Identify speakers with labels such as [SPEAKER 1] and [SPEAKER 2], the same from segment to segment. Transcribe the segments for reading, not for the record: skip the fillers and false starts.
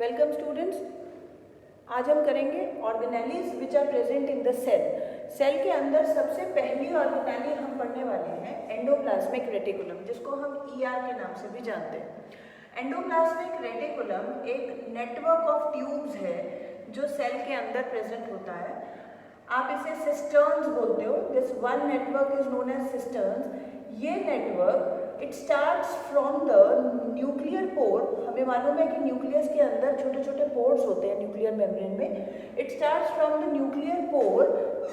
[SPEAKER 1] Welcome students. आज हम करेंगे organelles which are present in the cell. Cell के अंदर सबसे पहली ऑर्गेनेली हम पढ़ने वाले हैं एंडोप्लाज्मिक रेटिकुलम, जिसको हम ईआर के नाम से भी जानते हैं। एंडोप्लाज्मिक रेटिकुलम एक नेटवर्क ऑफ ट्यूब्स है जो सेल के अंदर प्रेजेंट होता है। आप इसे सिस्टर्न्स बोलते हो। This one network is known as cisterns. ये network it starts from the nuclear pore. हमें मालूम है कि न्यूक्लियस के अंदर छोटे छोटे पोर्स होते हैं न्यूक्लियर मेम्ब्रेन में। It starts from the nuclear pore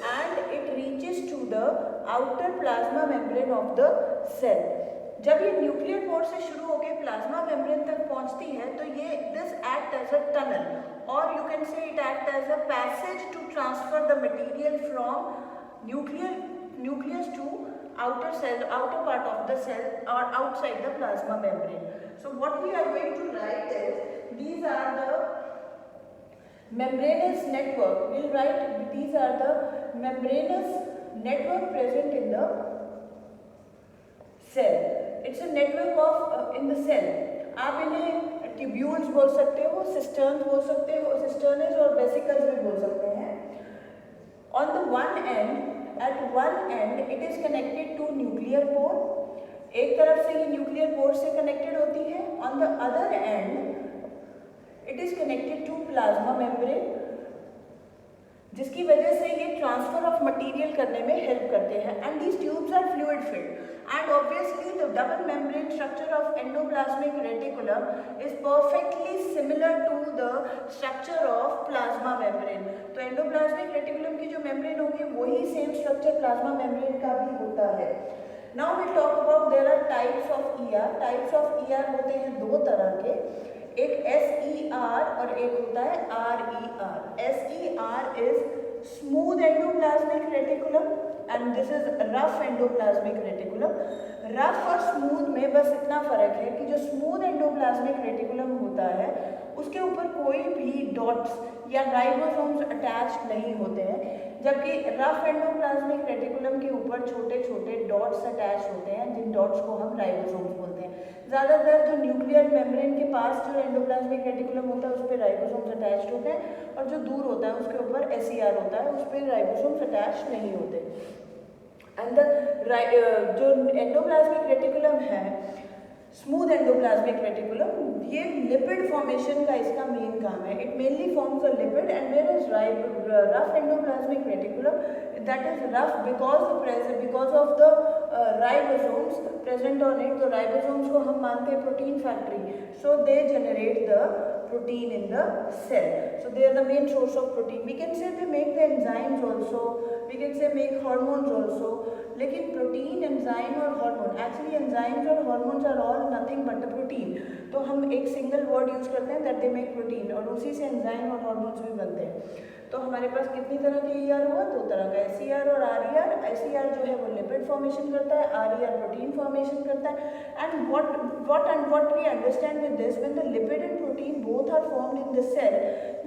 [SPEAKER 1] and it reaches to the outer plasma membrane of the cell. जब ये न्यूक्लियर पोर से शुरू होकर प्लाज्मा मेम्ब्रेन तक पहुंचती है तो ये this act as a tunnel, और you can say it act as a passage to transfer the material from nucleus to outer cell, outer part of the cell or outside the plasma membrane. So what we are going to write is these are the membranous network. We'll write these are the membranous network present in the cell. It's a network of in the cell. आप इन्हें tubules बोल सकते हो, सिस्टर्न्स बोल सकते हो, सिस्टर्नस और vesicles भी बोल सकते हैं। On the one end, at one end it is connected to nuclear pore. एक तरफ से ये न्यूक्लियर पोर से कनेक्टेड होती है। On the other end it is connected to plasma membrane, जिसकी वजह से ये ट्रांसफर ऑफ मटेरियल करने में हेल्प करते हैं। And these tubes are fluid filled and obviously the double membrane structure of endoplasmic reticulum is perfectly similar to the structure of plasma membrane. तो endoplasmic reticulum की जो मेम्ब्रेन होगी वही same structure plasma membrane का भी होता है। Now we talk about there are types of ER. Types of ER होते हैं दो तरह के, एक SER और एक होता है RER। SER is smooth endoplasmic reticulum and this is rough endoplasmic reticulum. Rough और स्मूथ में बस इतना फर्क है कि जो स्मूथ एंडोप्लाज्मिक रेटिकुलम होता है उसके ऊपर कोई भी डॉट्स या राइबोसोम्स अटैच नहीं होते हैं, जबकि रफ एंडोप्लाज्मिक रेटिकुलम के ऊपर छोटे छोटे डॉट्स अटैच होते हैं, जिन डॉट्स को हम राइबोसोम्स बोलते हैं। ज़्यादातर जो न्यूक्लियर मेम्ब्रेन के पास जो एंडोप्लाज्मिक रेटिकुलम होता है उस पर राइबोसोम्स अटैच्ड होते हैं, और जो दूर होता है उसके ऊपर SER होता है, उस पर राइबोसोम्स अटैच नहीं होते। एंड जो एंडोप्लाज्मिक रेटिकुलम है, स्मूथ एंडोप्लाज्मिक रेटिकुलम, ये लिपिड फॉर्मेशन का इसका मेन काम है। It mainly forms a lipid and where is rough endoplasmic reticulum that is rough because of the ribosomes present on it. तो राइबोसोम्स को हम मानते हैं protein factory, so they generate the protein in the cell, so they are the main source of protein. We can say they make the enzymes also, we can say make hormones also, लेकिन protein, enzyme और hormone, actually enzymes और hormones are all nothing but the protein. तो हम एक single word use करते हैं that they make protein, और उसी से एंजाइम और हार्मोन्स भी बनते हैं। तो हमारे पास कितनी तरह के ईआर हुआ? दो तरह का, SER और RER। SER जो है वो लिपिड फॉर्मेशन करता है, RER प्रोटीन फॉर्मेशन करता है। And what we understand with this, when the lipid and protein both are formed in the cell,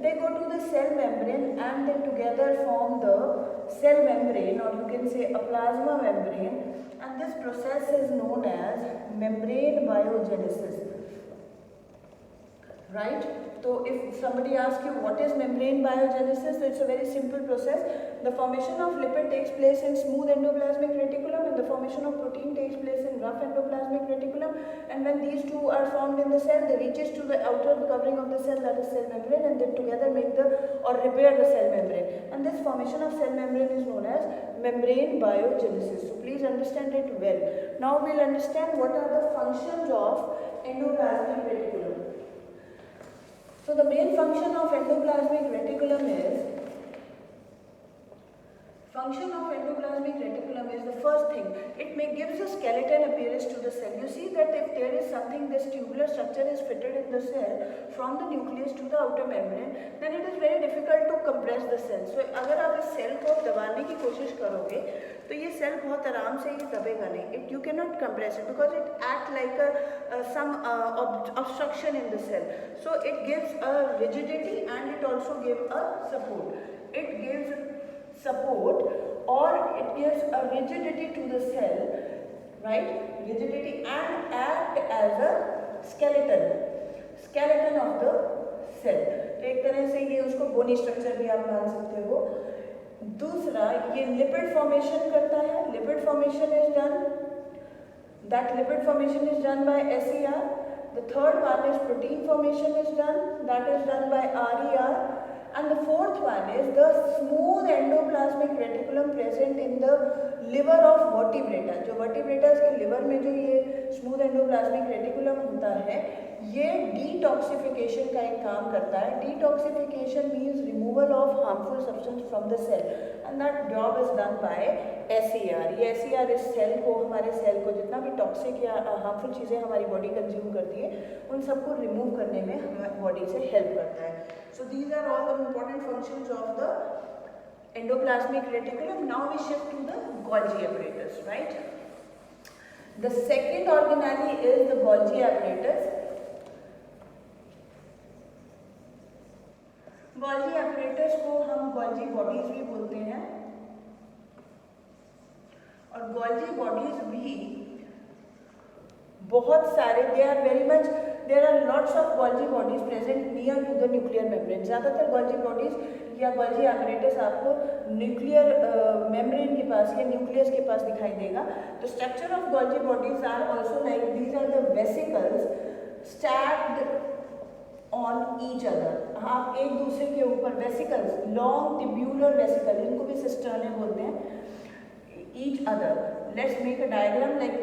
[SPEAKER 1] they go to the cell membrane and they together form the cell membrane, or you can say a plasma membrane, and this process is known as membrane biogenesis, right? So if somebody asks you what is membrane biogenesis, it's a very simple process. The formation of lipid takes place in smooth endoplasmic reticulum and the formation of protein takes place in rough endoplasmic reticulum, and when these two are formed in the cell, they reaches to the outer covering of the cell, that is cell membrane, and they together make the or repair the cell membrane, and this formation of cell membrane is known as membrane biogenesis. So please understand it well. Now we'll understand what are the functions of endoplasmic reticulum. So the main function of endoplasmic reticulum is the first thing, it gives a skeleton appearance to the cell. You see that if there is something, this tubular structure is fitted in the cell from the nucleus to the outer membrane, then it is very difficult to compress the cell. So अगर आप इस cell को दबाने की कोशिश करोगे तो ये सेल बहुत आराम से ये दबेगा नहीं। You cannot compress it because it acts like some obstruction in the cell. So it gives a rigidity and it also gives a support. It gives support or it gives a rigidity to the cell, right? Rigidity, and act as a skeleton of the cell. तरह से ये उसको bony structure भी आप मान सकते हो। दूसरा, ये लिपिड फॉर्मेशन करता है। Lipid formation is done, that lipid formation is done by SER. The third one is protein formation is done, that is done by RER. And the fourth one is the smooth endoplasmic reticulum present in the liver of vertebrata. जो vertebratas के liver में जो ये smooth endoplasmic reticulum होता है, ये detoxification का एक काम करता है। Detoxification means removal of harmful substance from the cell, and that job is done by SER. ये SER इस सेल को, हमारे सेल को जितना भी टॉक्सिक या हार्मफुल चीज़ें हमारी बॉडी कंज्यूम करती है, उन सबको रिमूव करने में हमारी बॉडी से हेल्प करता है। So these are all the important functions of the endoplasmic reticulum. Now we shift to the Golgi apparatus, right? The second organelle is the Golgi apparatus. Golgi apparatus को हम Golgi bodies भी बोलते हैं, और Golgi bodies भी बहुत सारे, there are lots of Golgi bodies present near to the nuclear membrane. ज़्यादातर Golgi bodies या Golgi apparatus आपको न्यूक्लियर मेम्ब्रेन के पास या न्यूक्लियस के पास दिखाई देगा। तो structure of Golgi bodies are also like these are the vesicles stacked on each other. आप एक दूसरे के ऊपर वेसिकल्स, लॉन्ग ट्यूब्यूलर वेसिकल, इनको भी सिस्टर्ने बोलते हैं, each other. Let's make a diagram like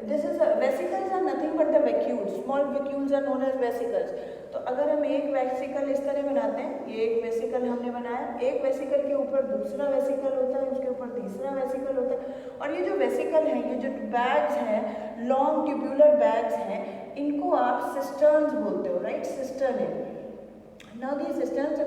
[SPEAKER 1] this is vesicles are nothing but the vacuoles. Small vacuoles are known as vesicles. तो अगर हम एक वेसिकल इस तरह बनाते हैं, ये एक वेसिकल हमने बनाया, एक वेसिकल के ऊपर दूसरा वेसिकल होता है, उसके ऊपर तीसरा वेसिकल होता है, और ये जो वेसिकल हैं, ये जो बैग्स हैं, लॉन्ग ट्यूब्यूलर बैग्स हैं, इनको आप सिस्टर्न्स बोलते हो, राइट? सिस्टर्न है। Now these cisterns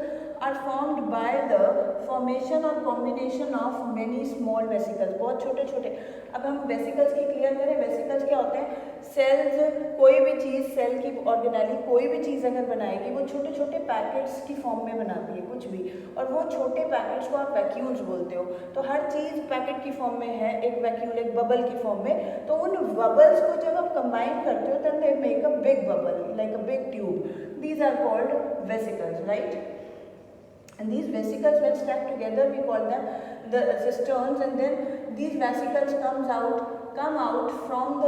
[SPEAKER 1] are formed by the formation or combination of many small vesicles. बहुत छोटे छोटे। अब हम वेसिकल्स की क्लियर करें। वेसिकल्स क्या होते हैं? सेल्स, कोई भी चीज़, सेल की ऑर्गेनेली कोई भी चीज़ अगर बनाएगी, वो छोटे छोटे पैकेट्स की फॉर्म में बनाती है कुछ भी, और वो छोटे पैकेट्स को आप वैक्यूल्स बोलते हो। तो हर चीज़ पैकेट की फॉर्म में है, एक वैक्यूल, एक बबल की फॉर्म में। तो उन बबल्स को जब आप कंबाइन करते हो, then they make a big bubble, like a big tube. These are called vesicles, right? And these vesicles, when stacked together, we call them the cisterns, and then these vesicles come out from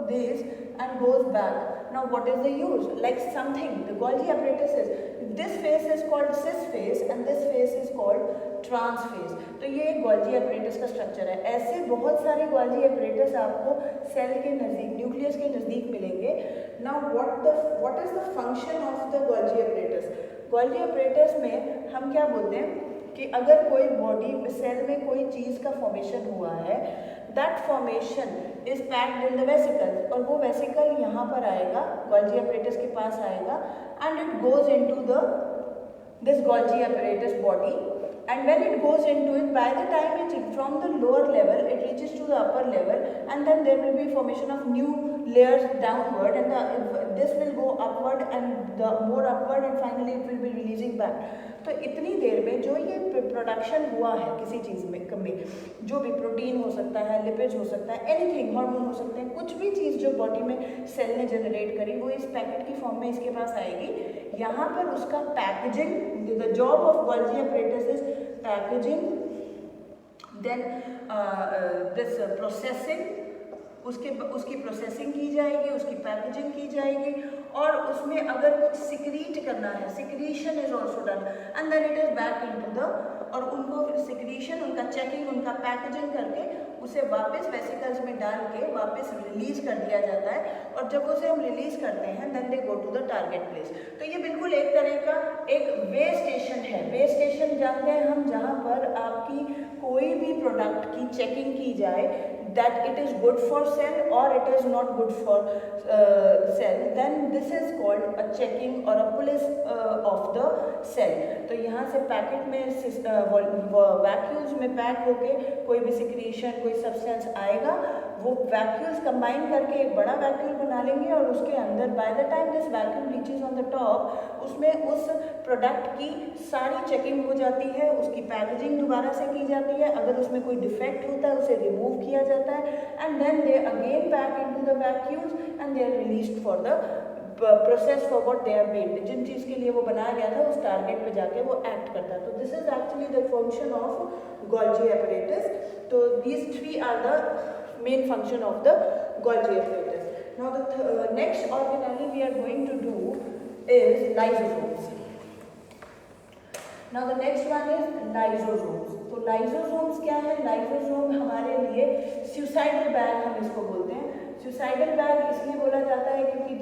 [SPEAKER 1] this and goes back. Now what is the use? Like something, the Golgi apparatus is, this phase is called cis phase and this phase is called trans phase. तो ये Golgi apparatus का structure है। ऐसे बहुत सारे Golgi apparatus आपको cell के नज़दीक, न्यूक्लियस के नज़दीक मिलेंगे। Now what is the function of the Golgi apparatus? Golgi apparatus में हम क्या बोलते हैं कि अगर कोई बॉडी सेल में कोई चीज़ का फॉर्मेशन हुआ है, that formation is packed in the vesicle, और वो वेसिकल यहाँ पर आएगा, Golgi apparatus के पास आएगा, and it goes into this Golgi apparatus body, and when it goes into it, by the time it's from the lower level, it reaches to the upper level, and then there will be formation of new layers downward, and this will go upward and the more upward, and finally it will be releasing back. तो इतनी देर में जो ये production हुआ है किसी चीज़ में जो भी प्रोटीन हो सकता है, लिपिड्स हो सकता है, एनीथिंग, हार्मोन हो सकते हैं, कुछ भी चीज़ जो बॉडी में सेल ने जनरेट करी, वो इस पैकेट की फॉर्म में इसके पास आएगी। यहाँ पर उसका packaging, the job of Golgi apparatus is packaging, then this processing, उसकी प्रोसेसिंग की जाएगी, उसकी पैकेजिंग की जाएगी, और उसमें अगर कुछ सिक्रीट करना है, secretion is also done, and then it is back into the, और उनको फिर सिक्रीशन, उनका चेकिंग, उनका पैकेजिंग करके उसे वापस वेसिकल्स में डाल के वापस रिलीज कर दिया जाता है, और जब उसे हम रिलीज करते हैं then they go to the target place. तो ये बिल्कुल एक तरह का एक वे स्टेशन है। वे स्टेशन जानते हैं हम, जहाँ पर आपकी कोई भी प्रोडक्ट की चेकिंग की जाए, that it is good for cell or it is not good for cell, then this is called a checking or a police of the cell. तो यहाँ से पैकेट में वैक्यूल्स में पैक होके कोई भी सिक्रीशन, कोई सब्सटेंस आएगा, वो वैक्यूल्स कंबाइन करके एक बड़ा वैक्यूल बना लेंगे, और उसके अंदर by the time this vacuole reaches on the top, उसमें उस प्रोडक्ट की सारी चेकिंग हो जाती है, उसकी पैकेजिंग दोबारा से की जाती है, अगर उसमें कोई डिफेक्ट होता है उसे रिमूव किया जाता है, and then they again pack into the vacuoles and they are released for the process for what they are made, जिन चीज़ के लिए वो बनाया गया था उस टारगेट पे जाके वो एक्ट करता है. तो this is actually the function of Golgi apparatus. तो these three are the main function of the Golgi apparatus. Now the next organelle we are going to do is lysosomes. Now the next one is lysosomes. तो lysosomes क्या है? Lysosome हमारे लिए suicidal bag हम इसको बोलते हैं. Suicidal bag इसलिए बोला जाता है क्योंकि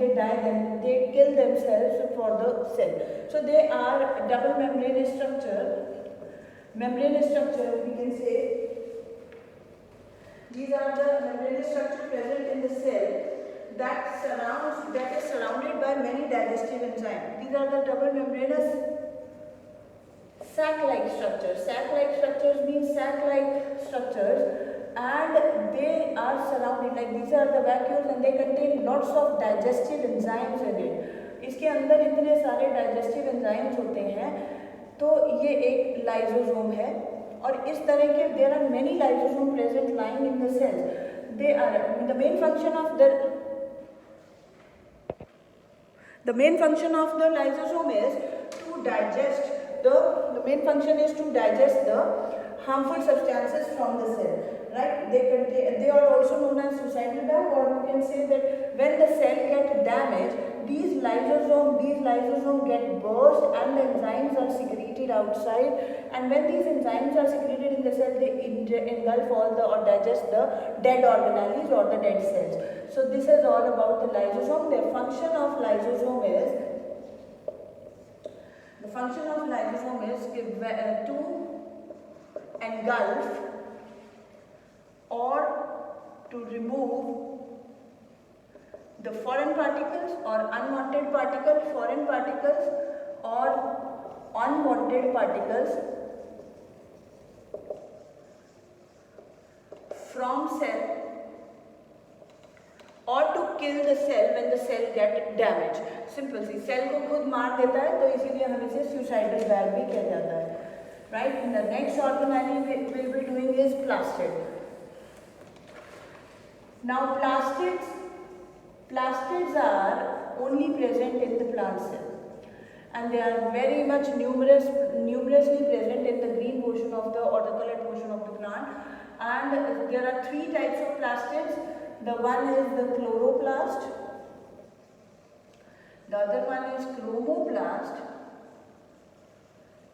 [SPEAKER 1] they kill themselves for the cell. So they are double membrane structure. Membrane structure we can say. These are the membrane structure present in the cell that is surrounded by many digestive enzymes. These are the double membranous sac-like structures. Sac-like structures means sac-like structures, and they are surrounded, like these are the vacuoles and they contain lots of digestive enzymes in it. इसके अंदर इतने सारे digestive enzymes होते हैं, तो ये एक lysosome है. और इस तरह के there are many lysosomes present lying in the cells. They are the main function of the lysosome is to digest the main function is to digest the harmful substances from the cell, right? They are also known as suicidal bag, or you can say that when the cell gets damaged, these lysosomes get burst and the enzymes are secreted outside, and when these enzymes are secreted in the cell, they engulf or digest the dead organelles or the dead cells. So this is all about the lysosome. The function of lysosome is to engulf or to remove the foreign particles or unwanted particles, foreign particles or unwanted particles from cell, or to kill the cell when the cell get damaged. Simple C, cell को खुद मार देता है, तो इसीलिए हम इसे suicidal bag भी कहा जाता है, right? And the next organelle we will be doing is plastid. Now plastids are only present in the plant cell, and they are very much numerously present in the green portion of the or the colored portion of the plant. And there are three types of plastids. The one is the chloroplast, the other one is chromoplast,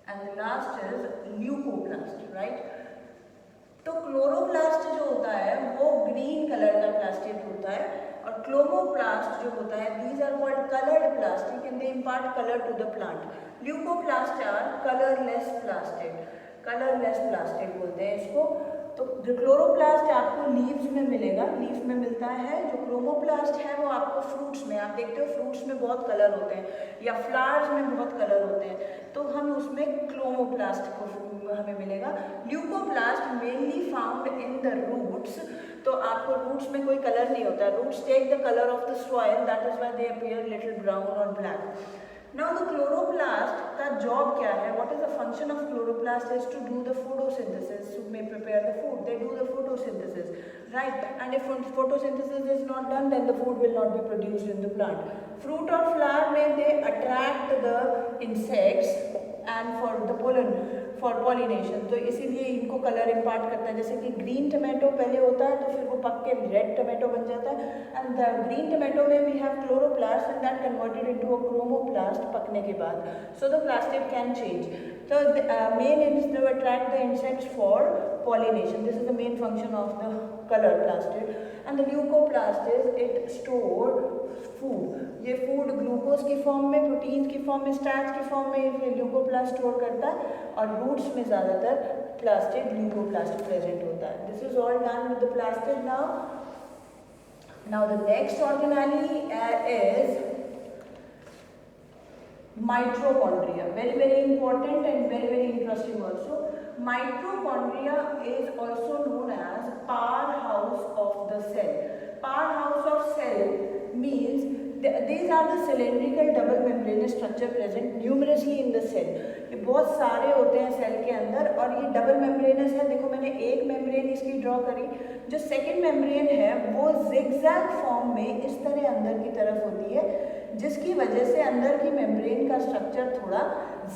[SPEAKER 1] and the last is leucoplast, right? तो chloroplast जो होता है वो green colour का plastid होता है, और chloroplast जो होता है these are called colored plastic and they impart color to the plant. Leucoplast are colorless plastid बोलते हैं इसको. तो जो क्लोरोप्लास्ट आपको लीव्स में मिलेगा, लीव्स में मिलता है. जो क्रोमोप्लास्ट है वो आपको फ्रूट्स में, आप देखते हो फ्रूट्स में बहुत कलर होते हैं या फ्लावर्स में बहुत कलर होते हैं, तो हम उसमें क्रोमोप्लास्ट को हमें मिलेगा. Leucoplast mainly found in the roots, तो आपको रूट्स में कोई कलर नहीं होता. Roots take the colour of the soil, that is why they appear little brown और ब्लैक. Now the chloroplast का job क्या है? What is the function of chloroplast is to do the photosynthesis, to prepare the food. They do the photosynthesis, right? And if photosynthesis is not done, then the food will not be produced in the plant. Fruit or flower में they attract the insects and for the pollen, for pollination. तो इसीलिए इनको colour impart करता है. जैसे कि green tomato पहले होता है, तो फिर वो पक के रेड टमाटो बन जाता है. एंड द ग्रीन टमाटो में we have chloroplast and that converted into a chromoplast पकने के बाद. So the plastid can change. So main is to attract the insects for pollination. This is the main function of the color plastid. And the leucoplast is it store food. ये food glucose की form में, protein की form में, starch की form में ये leucoplast store करता है, और रूट्स में ज़्यादातर प्लास्टिड ल्यूकोप्लास्ट प्रेजेंट होता है. This is all done with the plastid. Now the next organelle is mitochondria. Very important and very interesting also. Mitochondria is also known as powerhouse of the cell. Powerhouse of cell means these are the cylindrical double membranous structure present numerously in the cell. ये बहुत सारे होते हैं cell के अंदर, और ये double membranous है. देखो मैंने एक मेम्ब्रेन इसकी ड्रॉ करी. जो सेकंड मेम्ब्रेन है वो जिगजैग फॉर्म में इस तरह अंदर की तरफ होती है. जिसकी वजह से अंदर की मेम्ब्रेन का स्ट्रक्चर थोड़ा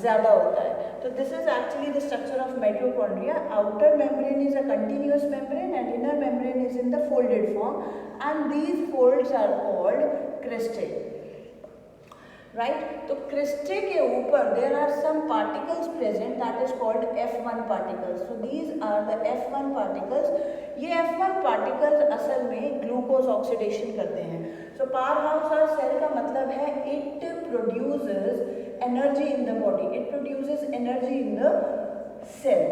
[SPEAKER 1] ज़्यादा होता है। तो this is actually the structure of mitochondria. Outer membrane is a continuous membrane and inner membrane is in the folded form and these folds are called cristae, right. तो क्रिस्टे के ऊपर there are some particles present that is called F1 particles. So these are the F1 particles. ये F1 particles असल में glucose oxidation करते हैं। So power house और cell का मतलब है it produces energy in the body, it produces energy in the cell.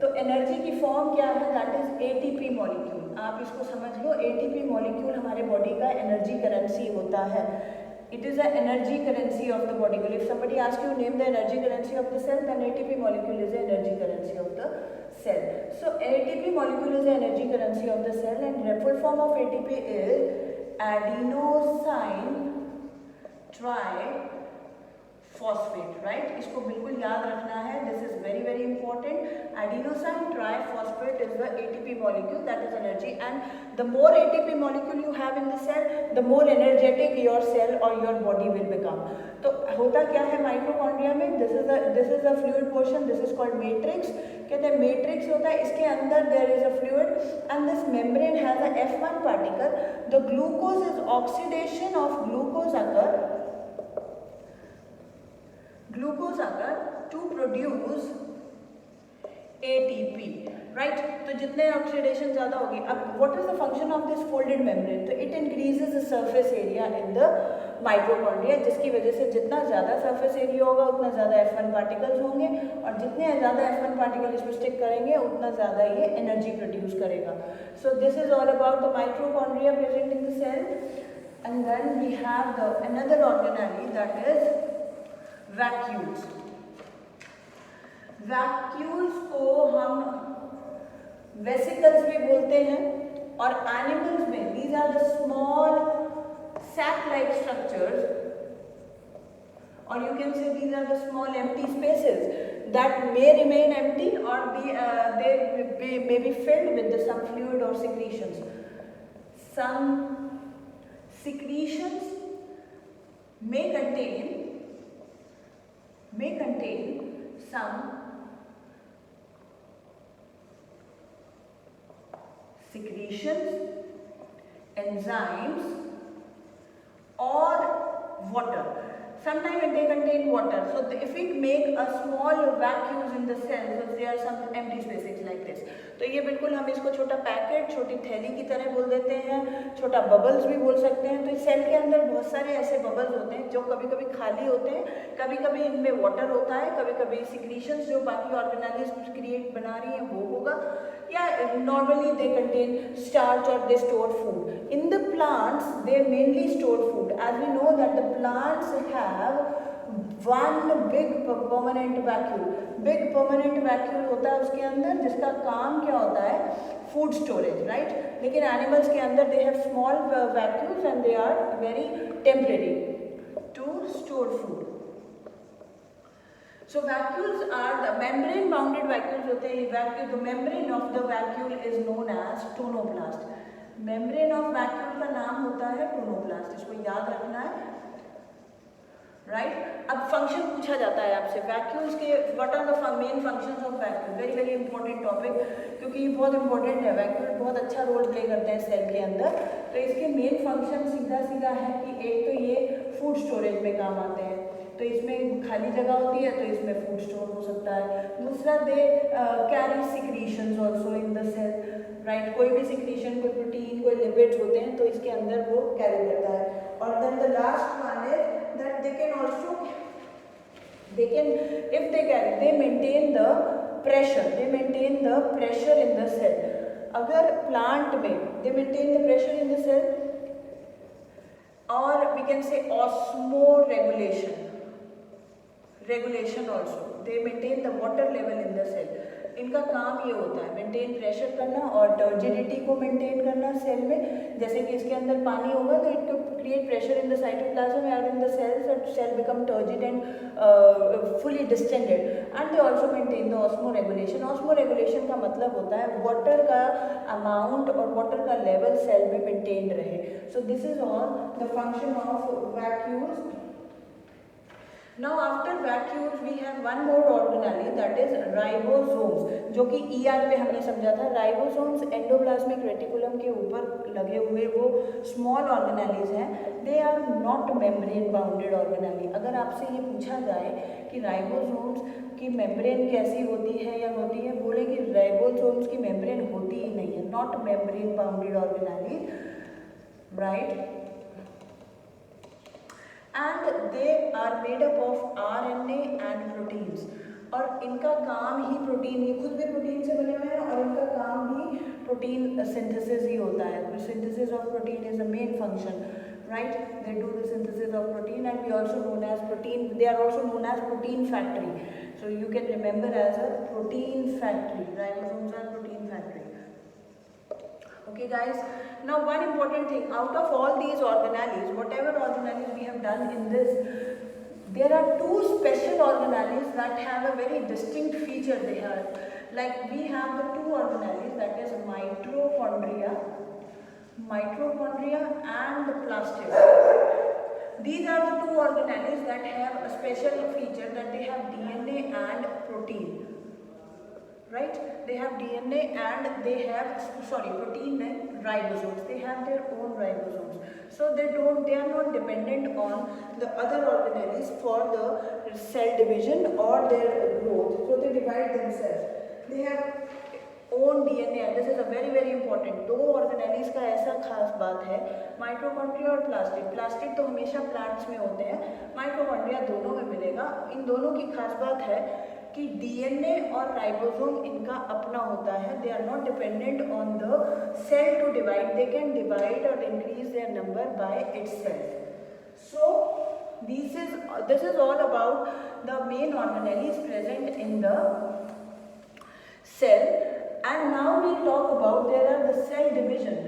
[SPEAKER 1] तो एनर्जी की फॉर्म क्या है, दैट इज ATP मॉलिक्यूल। आप इसको समझ लो, ATP मॉलिक्यूल हमारे बॉडी का एनर्जी करेंसी होता है। It is an energy currency of the body. If somebody asks you name the energy currency of the cell, then ATP molecule is the energy currency of the cell. So ATP molecule is the energy currency of the cell, and the full form of ATP is adenosine triphosphate, right. इसको बिल्कुल याद रखना है, this is very very important. Adenosine triphosphate is the ATP molecule, that is energy, and the more ATP molecule you have in the cell, the more energetic your cell or your body will become. तो होता क्या है mitochondria में, this is the fluid portion, this is called matrix. कहते हैं matrix होता है, इसके अंदर there is a fluid and this membrane has a F1 particle. The glucose is oxidation of glucose अगर टू प्रोड्यूस ATP, राइट। तो जितने oxidation ज़्यादा होगी, अब what is the function of this folded membrane, तो it increases the surface area in the mitochondria, जिसकी वजह से जितना ज़्यादा सरफेस एरिया होगा उतना ज़्यादा F1 पार्टिकल्स होंगे, और जितने ज़्यादा F1 पार्टिकल इसमें स्टिक करेंगे उतना ज़्यादा ये एनर्जी प्रोड्यूस करेगा। So this is all about the mitochondria present in the cell. And then we have the another organelle that is vacuoles. Vacuoles को हम वेसिकल्स भी बोलते हैं, और एनिमल्स में these are the small sac like structures, or you can say these are the small empty spaces that may remain empty or they may be filled with some fluid or secretions. Some secretions may contain some secretions, enzymes or water. Sometimes they contain water. So if we make a small vacuoles in the cell, so there are some empty spaces like this. तो ये बिल्कुल हम इसको छोटा packet, छोटी थैली की तरह बोल देते हैं, छोटा बबल्स भी बोल सकते हैं। तो इस सेल के अंदर बहुत सारे ऐसे बबल्स होते हैं जो कभी कभी खाली होते हैं, कभी कभी इनमें वाटर होता है, कभी कभी सिक्रीशंस जो बाकी ऑर्गेनेलिज्म क्रिएट बना रही हैं वो होगा, या नॉर्मली दे कंटेन स्टार्च और they store food. In the plants they mainly store food, as we know that the plants have one big permanent vacuole. Big permanent vacuole होता है उसके अंदर, जिसका काम क्या होता है, फूड स्टोरेज, राइट। लेकिन एनिमल्स के अंदर they have small vacuoles and they are very temporary to store food. So vacuoles are the membrane bounded vacuoles होते हैं। vacuole, the membrane of the vacuole is known as tonoplast. membrane of vacuole का नाम होता है tonoplast, इसको याद रखना है, राइट। अब फंक्शन पूछा जाता है आपसे वैक्यूल्स के, what are the main functions of vacuole. Very very important topic, क्योंकि ये बहुत इंपॉर्टेंट है। वैक्यूल बहुत अच्छा रोल प्ले करते हैं सेल के अंदर। तो इसके मेन फंक्शन सीधा सीधा है कि एक तो ये फूड स्टोरेज में काम आते हैं, तो इसमें खाली जगह होती है तो इसमें फूड स्टोर हो सकता है। दूसरा they carry secretions also in the cell, right. कोई भी सिक्रीशन, कोई प्रोटीन, कोई लिपिड्स होते हैं तो इसके अंदर वो कैरी करता है। और then the last one is that they can also, they can, if they carry, they maintain the pressure, they maintain the pressure in the cell. अगर प्लांट में they maintain the pressure in the cell, or we can say osmoregulation also, they maintain the water level in the cell. इनका काम ये होता है maintain pressure करना और turgidity को मेंटेन करना सेल में। जैसे कि इसके अंदर पानी होगा तो it can create pressure in the cytoplasm and in the cells and cell become turgid and fully distended and they also maintain the osmoregulation. Osmoregulation का मतलब होता है वाटर का अमाउंट और वाटर का लेवल सेल में maintain रहे। सो this is all the function of vacuoles. Now after vacuoles we have one more organelle that is ribosomes, जो कि ER पे हमने समझा था। राइबोसोम्स एंडोप्लाज्मिक रेटिकुलम के ऊपर लगे हुए वो स्मॉल ऑर्गेनेलीज हैं। They are not membrane bounded organelle. अगर आपसे ये पूछा जाए कि राइबोसोम्स की मेम्ब्रेन कैसी होती है या होती है, बोले कि राइबोसोम्स की मेम्ब्रेन होती ही नहीं है, not membrane bounded organelle, right. And they are made up of RNA and proteins, और इनका काम ही प्रोटीन, ये खुद भी प्रोटीन से बने हुए हैं और इनका काम भी प्रोटीन सिंथेसिस ही होता है। Synthesis of protein is the main function, right. They do the synthesis of protein and we also known as protein, they are also known as protein factory, so you can remember as a protein factory. Ribosomes are protein factory. Okay guys, now one important thing, out of all these organelles, whatever organelles we have done in this, there are two special organelles that have a very distinct feature. They have, like we have the two organelles, that is mitochondria and the plastid. These are the two organelles that have a special feature, that they have DNA and protein, right? They have DNA and they have, protein and ribosomes. They have their own ribosomes, so they are not dependent on the other organelles for the cell division or their growth, so they divide themselves. They have own DNA, and this is a very very important. दो organelles का ऐसा खास बात है, mitochondria और plastid. Plastid तो हमेशा plants में होते हैं, माइटोकॉन्ड्रिया दोनों में मिलेगा। इन दोनों की खास बात है कि DNA और राइबोसोम इनका अपना होता है। They are not dependent on the cell to divide, they can divide और increase their number by itself. So this is all about the main organelles present in the cell. And now we'll talk about, there are the cell division.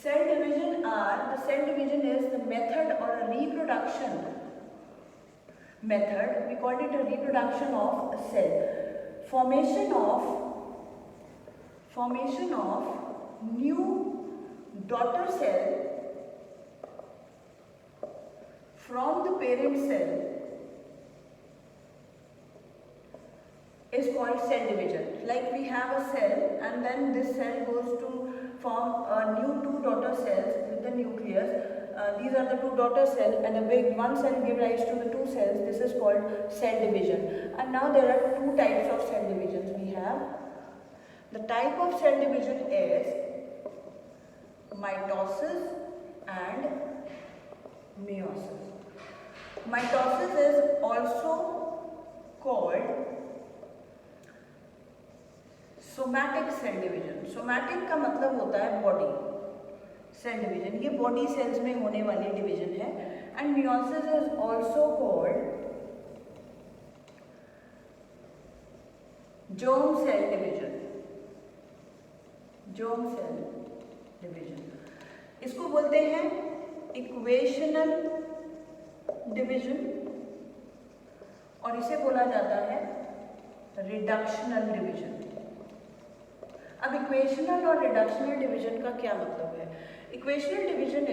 [SPEAKER 1] Cell division is the method or a reproduction method. We call it a reproduction of a cell. Formation of new daughter cell from the parent cell is called cell division. Like we have a cell and then this cell goes to form new two daughter cells with the nucleus. These are the two daughter cells, and a big one cell gives rise to the two cells. This is called cell division. And now there are two types of cell divisions. We have, the type of cell division is mitosis and meiosis. Mitosis is also called somatic cell division. Somatic का मतलब होता है body cell division, ये body cells में होने वाली division है। And meiosis is also called germ cell division. Germ cell division इसको बोलते हैं इक्वेशनल डिवीजन, और इसे बोला जाता है रिडक्शनल डिवीजन। अब इक्वेशनल और रिडक्शनल डिवीजन का क्या मतलब है? Equational division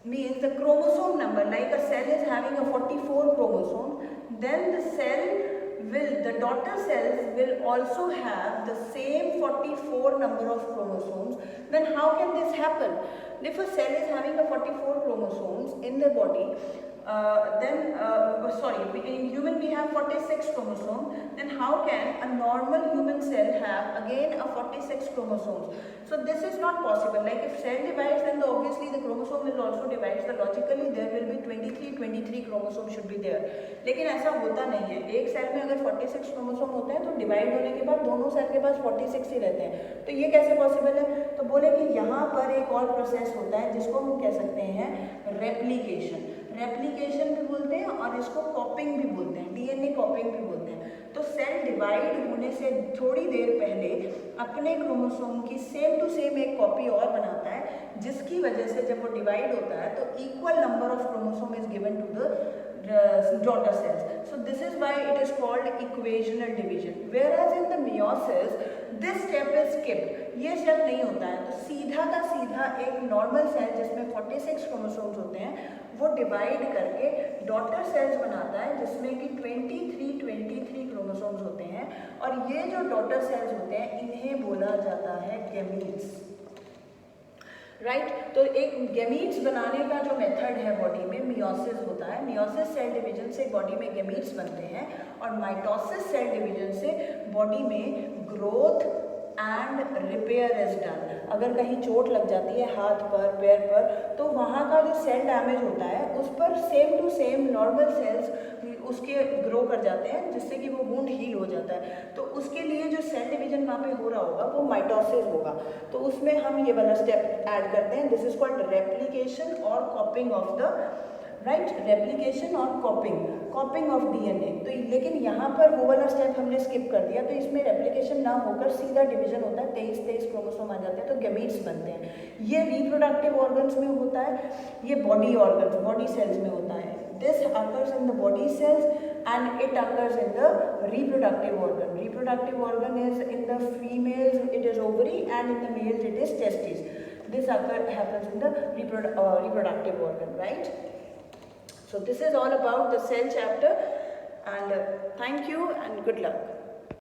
[SPEAKER 1] means the chromosome number, like a cell is having a 44 chromosome, then the daughter cells will also have the same 44 number of chromosomes. Then how can this happen? If a cell is having a 44 chromosomes in the body, in human we have 46 chromosomes, then how can a normal human cell have again a 46 chromosomes? So this is not possible. Like if cell divides, then obviously the chromosome will also divide, so logically there will be 23 chromosomes should be there. लेकिन ऐसा होता नहीं है। एक cell में अगर 46 chromosome होते हैं तो डिवाइड होने के बाद दोनों सेल के पास 46 ही रहते हैं, तो ये कैसे पॉसिबल है? तो बोले कि यहाँ पर एक और प्रोसेस होता है जिसको हम कह सकते हैं रेप्लिकेशन। रेप्लिकेशन भी बोलते हैं और इसको कॉपिंग भी बोलते हैं, DNA कॉपिंग भी बोलते हैं। तो सेल डिवाइड होने से थोड़ी देर पहले अपने क्रोमोसोम की सेम टू सेम एक कॉपी और बनाता है, जिसकी वजह से जब वो डिवाइड होता है तो equal number of chromosome is given to the daughter cells. So this is why it is called equational division. Whereas in the meiosis, this step is skipped. ये स्टेप नहीं होता है, तो सीधा का सीधा एक नॉर्मल सेल जिसमें 46 क्रोमोसोम्स होते हैं वो डिवाइड करके डॉटर सेल्स बनाता है जिसमें कि 23 क्रोमोसोम्स होते हैं, और ये जो डॉटर सेल्स होते हैं इन्हें बोला जाता है गैमीट्स, राइट। तो एक गैमीट्स बनाने का जो मेथड है बॉडी में मियोसिस होता है। मियोसिस सेल डिवीजन से बॉडी में गैमीट्स बनते हैं, और माइटोसिस सेल डिवीजन से बॉडी में growth and repair is done. अगर कहीं चोट लग जाती है हाथ पर, पैर पर, तो वहाँ का जो सेल डैमेज होता है उस पर same to same normal cells उसके ग्रो कर जाते हैं, जिससे कि वो वुंड हील हो जाता है। तो उसके लिए जो सेल डिवीजन वहाँ पे हो रहा होगा वो माइटोसिस होगा, तो उसमें हम ये वाला स्टेप ऐड करते हैं। दिस इज कॉल्ड रेप्लिकेशन और कॉपिंग ऑफ द राइट, रेप्लिकेशन और कॉपिंग ऑफ डीएनए। तो लेकिन यहाँ पर वो वाला स्टेप हमने स्किप कर दिया, तो इसमें रेप्लिकेशन ना होकर सीधा डिवीजन होता है, 23 क्रोमोसोम आ जाते हैं, तो गैमीट्स बनते हैं। ये रिप्रोडक्टिव ऑर्गन्स में होता है, ये बॉडी ऑर्गन्स, बॉडी सेल्स में होता है। This occurs in the body cells and it occurs in the reproductive organ. Reproductive organ is in the females it is ovary, and in the males it is testes. This happens in the reproductive organ, right? So this is all about the cell chapter, and thank you and good luck.